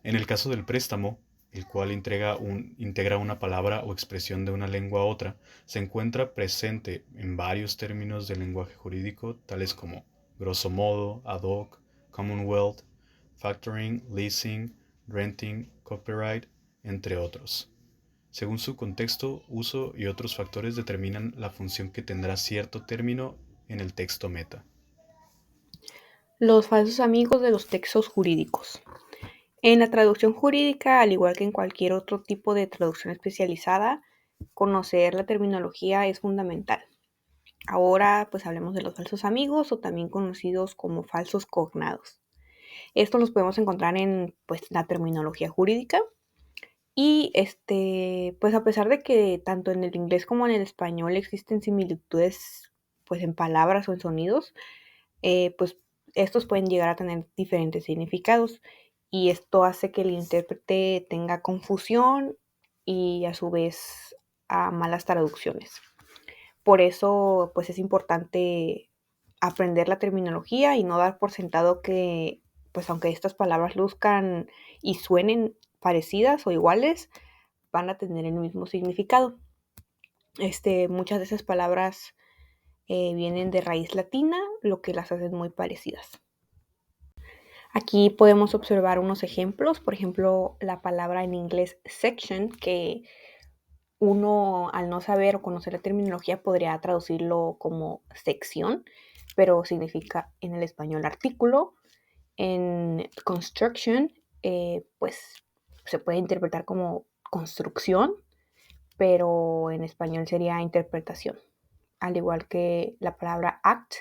En el caso del préstamo, el cual integra una palabra o expresión de una lengua a otra, se encuentra presente en varios términos del lenguaje jurídico, tales como grosso modo, ad hoc, commonwealth, factoring, leasing, renting, copyright, entre otros. Según su contexto, uso y otros factores determinan la función que tendrá cierto término en el texto meta. Los falsos amigos de los textos jurídicos. En la traducción jurídica, al igual que en cualquier otro tipo de traducción especializada, conocer la terminología es fundamental. Ahora, pues hablemos de los falsos amigos o también conocidos como falsos cognados. Estos los podemos encontrar en la terminología jurídica Y pues a pesar de que tanto en el inglés como en el español existen similitudes pues en palabras o en sonidos, pues estos pueden llegar a tener diferentes significados y esto hace que el intérprete tenga confusión y a su vez a malas traducciones. Por eso pues es importante aprender la terminología y no dar por sentado que pues aunque estas palabras luzcan y suenen parecidas o iguales, van a tener el mismo significado. Muchas de esas palabras vienen de raíz latina, lo que las hace muy parecidas. Aquí podemos observar unos ejemplos, por ejemplo, la palabra en inglés section, que uno al no saber o conocer la terminología podría traducirlo como sección, pero significa en el español artículo. En construction, pues se puede interpretar como construcción, pero en español sería interpretación. Al igual que la palabra act,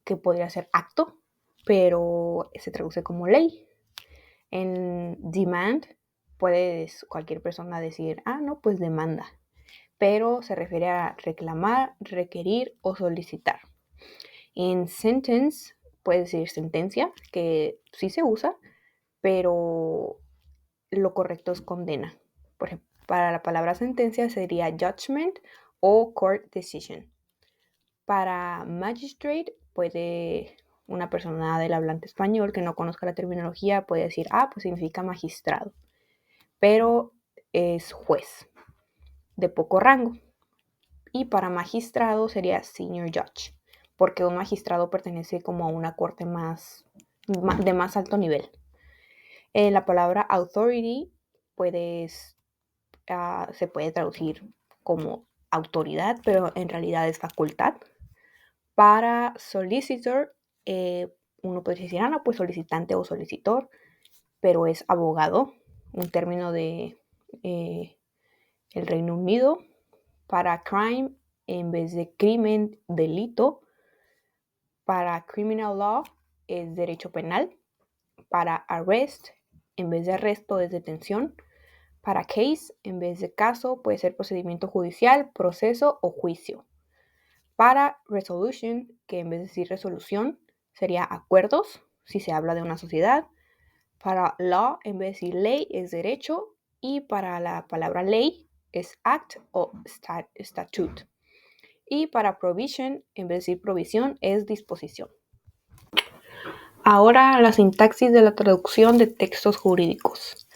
que podría ser acto, pero se traduce como ley. En demand, puede cualquier persona decir, no, pues demanda, pero se refiere a reclamar, requerir o solicitar. En sentence, puede decir sentencia, que sí se usa, pero lo correcto es condena. Por ejemplo, para la palabra sentencia sería judgment o court decision. Para magistrate, puede una persona del hablante español que no conozca la terminología puede decir, pues significa magistrado, pero es juez de poco rango. Y para magistrado sería senior judge, porque un magistrado pertenece como a una corte de más alto nivel. La palabra authority se puede traducir como autoridad, pero en realidad es facultad. Para solicitor, uno puede decir, pues solicitante o solicitor, pero es abogado, un término de el Reino Unido. Para crime, en vez de crimen, delito. Para criminal law es derecho penal. Para arrest, en vez de arresto, es detención. Para case, en vez de caso, puede ser procedimiento judicial, proceso o juicio. Para resolution, que en vez de decir resolución, sería acuerdos, si se habla de una sociedad. Para law, en vez de decir ley, es derecho. Y para la palabra ley, es act o statute. Y para provision, en vez de decir provisión, es disposición. Ahora la sintaxis de la traducción de textos jurídicos.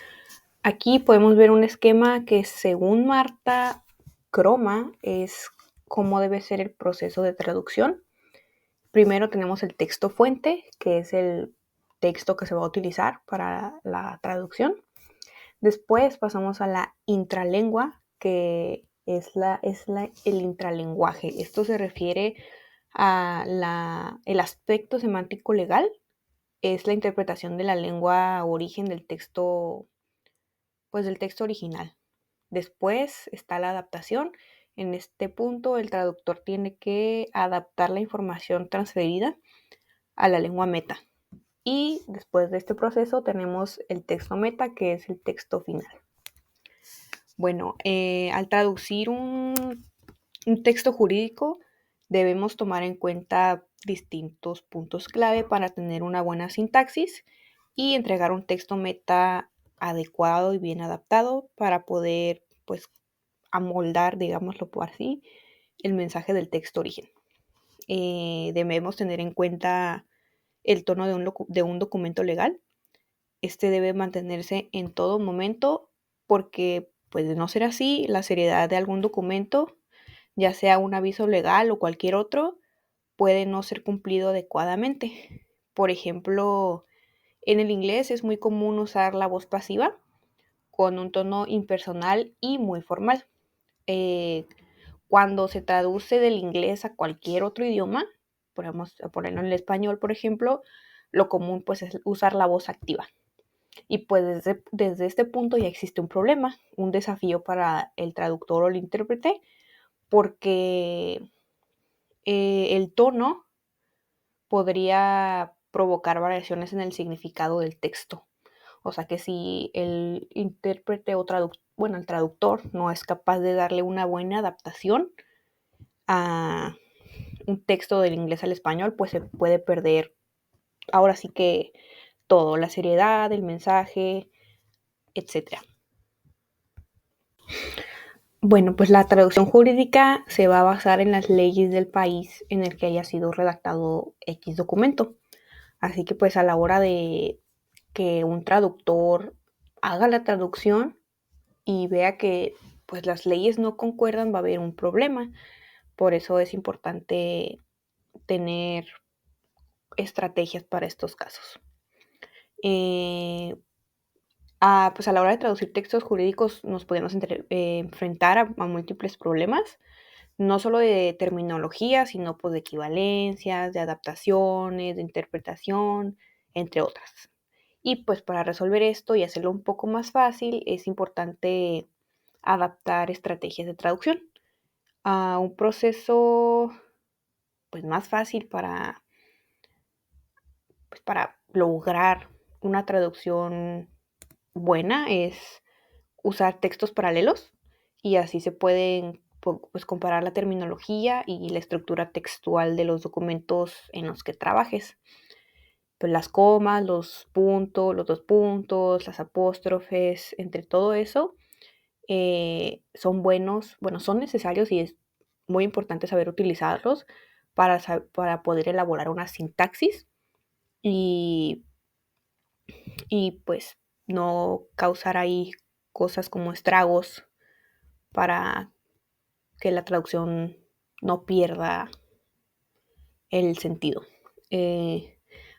Aquí podemos ver un esquema que según Marta Croma es cómo debe ser el proceso de traducción. Primero tenemos el texto fuente, que es el texto que se va a utilizar para la traducción. Después pasamos a la intralengua, que es el intralenguaje. Esto se refiere a el aspecto semántico legal, es la interpretación de la lengua origen del texto, pues del texto original. Después está la adaptación. En este punto el traductor tiene que adaptar la información transferida a la lengua meta. Y después de este proceso tenemos el texto meta, que es el texto final. Bueno, al traducir un texto jurídico debemos tomar en cuenta distintos puntos clave para tener una buena sintaxis y entregar un texto meta adecuado y bien adaptado para poder, pues, amoldar, digámoslo por así, el mensaje del texto origen. Debemos tener en cuenta el tono de un documento legal. Este debe mantenerse en todo momento porque, pues, de no ser así, la seriedad de algún documento, ya sea un aviso legal o cualquier otro, puede no ser cumplido adecuadamente. Por ejemplo, en el inglés es muy común usar la voz pasiva con un tono impersonal y muy formal. Cuando se traduce del inglés a cualquier otro idioma, podemos ponerlo en el español, por ejemplo, lo común pues es usar la voz activa. Y pues desde este punto ya existe un problema, un desafío para el traductor o el intérprete, porque el tono podría provocar variaciones en el significado del texto. O sea que si el intérprete o el traductor no es capaz de darle una buena adaptación a un texto del inglés al español, pues se puede perder ahora sí que todo, la seriedad, el mensaje, etcétera. Bueno, pues la traducción jurídica se va a basar en las leyes del país en el que haya sido redactado X documento. Así que pues a la hora de que un traductor haga la traducción y vea que pues las leyes no concuerdan, va a haber un problema. Por eso es importante tener estrategias para estos casos. Pues a la hora de traducir textos jurídicos nos podemos enfrentar a múltiples problemas, no solo de terminología, sino pues de equivalencias, de adaptaciones, de interpretación, entre otras. Y pues para resolver esto y hacerlo un poco más fácil, es importante adaptar estrategias de traducción a un proceso pues más fácil para lograr una traducción buena es usar textos paralelos y así se pueden pues, comparar la terminología y la estructura textual de los documentos en los que trabajes. Pues las comas, los puntos, los dos puntos, las apóstrofes, entre todo eso, son buenos, bueno, son necesarios y es muy importante saber utilizarlos para poder elaborar una sintaxis y, y pues no causar ahí cosas como estragos para que la traducción no pierda el sentido.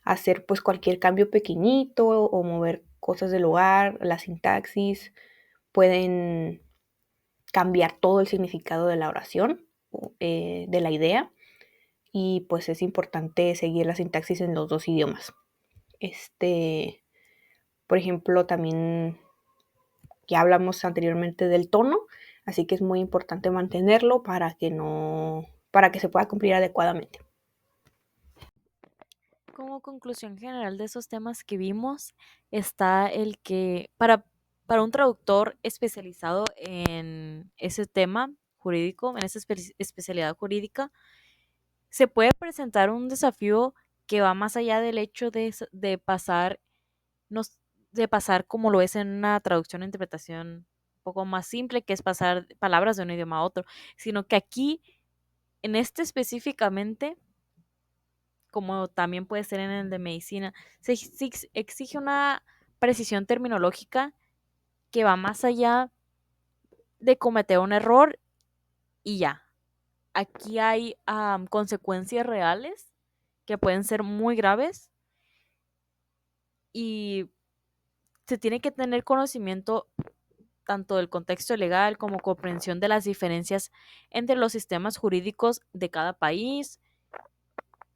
Hacer pues cualquier cambio pequeñito o mover cosas del lugar, la sintaxis, pueden cambiar todo el significado de la oración, de la idea, y pues es importante seguir la sintaxis en los dos idiomas. Por ejemplo, también ya hablamos anteriormente del tono, así que es muy importante mantenerlo para que se pueda cumplir adecuadamente. Como conclusión general de esos temas que vimos, está el que para un traductor especializado en ese tema jurídico, en esa especialidad jurídica, se puede presentar un desafío que va más allá del hecho de pasar, de pasar como lo es en una traducción o interpretación un poco más simple, que es pasar palabras de un idioma a otro, sino que aquí, en este específicamente, como también puede ser en el de medicina, se exige una precisión terminológica que va más allá de cometer un error y ya. Aquí hay consecuencias reales que pueden ser muy graves y se tiene que tener conocimiento tanto del contexto legal como comprensión de las diferencias entre los sistemas jurídicos de cada país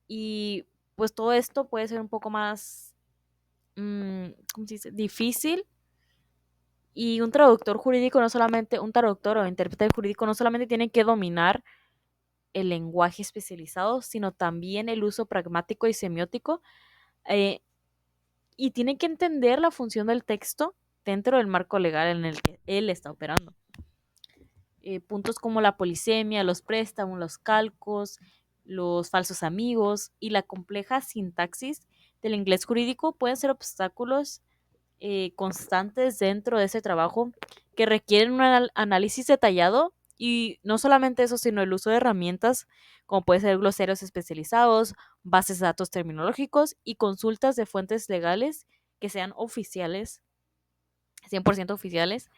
y pues todo esto puede ser un poco más ¿cómo se dice? Difícil. Y un traductor jurídico no solamente, un traductor o intérprete jurídico no solamente tiene que dominar el lenguaje especializado, sino también el uso pragmático y semiótico, eh, y tiene que entender la función del texto dentro del marco legal en el que él está operando. Puntos como la polisemia, los préstamos, los calcos, los falsos amigos y la compleja sintaxis del inglés jurídico pueden ser obstáculos constantes dentro de ese trabajo que requieren un análisis detallado y no solamente eso, sino el uso de herramientas como puede ser glosarios especializados, bases de datos terminológicos y consultas de fuentes legales que sean oficiales, 100% oficiales.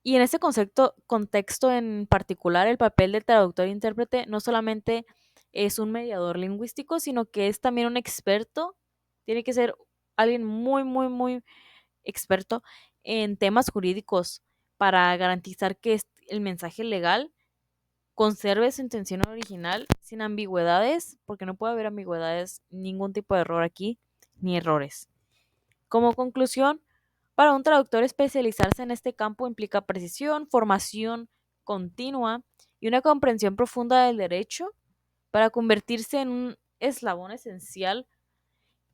Y en ese contexto en particular, el papel del traductor e intérprete no solamente es un mediador lingüístico, sino que es también un experto, tiene que ser alguien muy, muy, muy experto en temas jurídicos para garantizar que el mensaje legal conserve su intención original sin ambigüedades, porque no puede haber ambigüedades, ningún tipo de error aquí, ni errores. Como conclusión, para un traductor especializarse en este campo implica precisión, formación continua y una comprensión profunda del derecho para convertirse en un eslabón esencial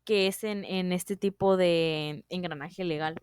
que es en este tipo de engranaje legal.